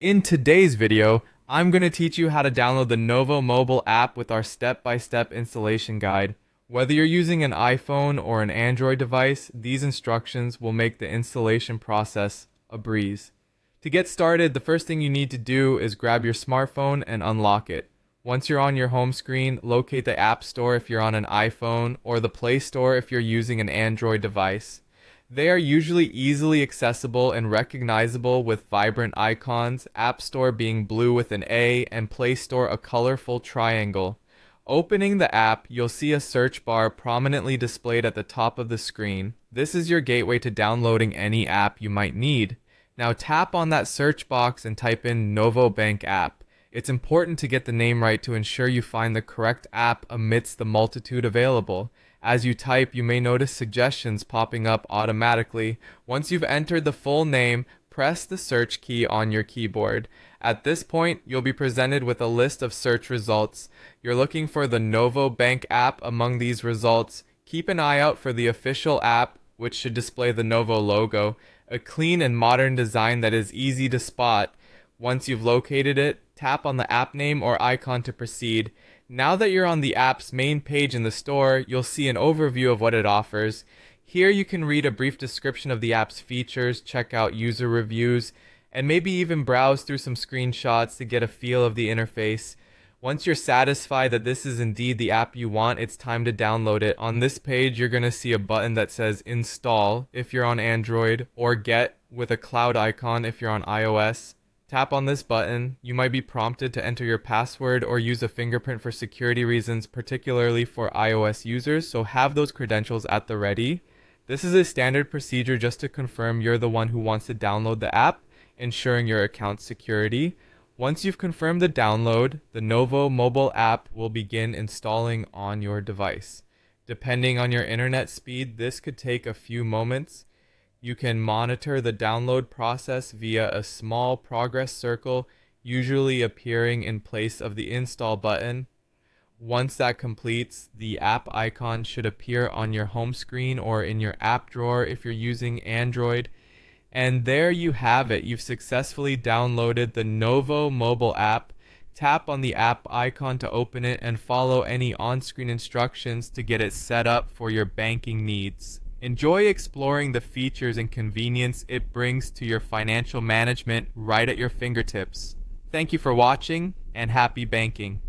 In today's video, I'm going to teach you how to download the Novo Mobile app with our step-by-step installation guide. Whether you're using an iPhone or an Android device, these instructions will make the installation process a breeze. To get started, the first thing you need to do is grab your smartphone and unlock it. Once you're on your home screen, locate the App Store if you're on an iPhone or the Play Store if you're using an Android device. They are usually easily accessible and recognizable with vibrant icons, App Store being blue with an A and Play Store a colorful triangle. Opening the app, you'll see a search bar prominently displayed at the top of the screen. This is your gateway to downloading any app you might need. Now tap on that search box and type in Novo Bank app. It's important to get the name right to ensure you find the correct app amidst the multitude available. As you type, you may notice suggestions popping up automatically. Once you've entered the full name, press the search key on your keyboard. At this point, you'll be presented with a list of search results. You're looking for the Novo Bank app among these results. Keep an eye out for the official app, which should display the Novo logo, a clean and modern design that is easy to spot. Once you've located it, tap on the app name or icon to proceed. Now that you're on the app's main page in the store, you'll see an overview of what it offers. Here you can read a brief description of the app's features, check out user reviews, and maybe even browse through some screenshots to get a feel of the interface. Once you're satisfied that this is indeed the app you want, it's time to download it. On this page, you're going to see a button that says Install if you're on Android, or Get with a cloud icon if you're on iOS. Tap on this button. You might be prompted to enter your password or use a fingerprint for security reasons, particularly for iOS users, so have those credentials at the ready. This is a standard procedure just to confirm you're the one who wants to download the app, ensuring your account's security. Once you've confirmed the download, the Novo mobile app will begin installing on your device. Depending on your internet speed, this could take a few moments. You can monitor the download process via a small progress circle, usually appearing in place of the install button. Once that completes, the app icon should appear on your home screen or in your app drawer if you're using Android. And there you have it. You've successfully downloaded the Novo mobile app. Tap on the app icon to open it and follow any on-screen instructions to get it set up for your banking needs. Enjoy exploring the features and convenience it brings to your financial management right at your fingertips. Thank you for watching, and happy banking.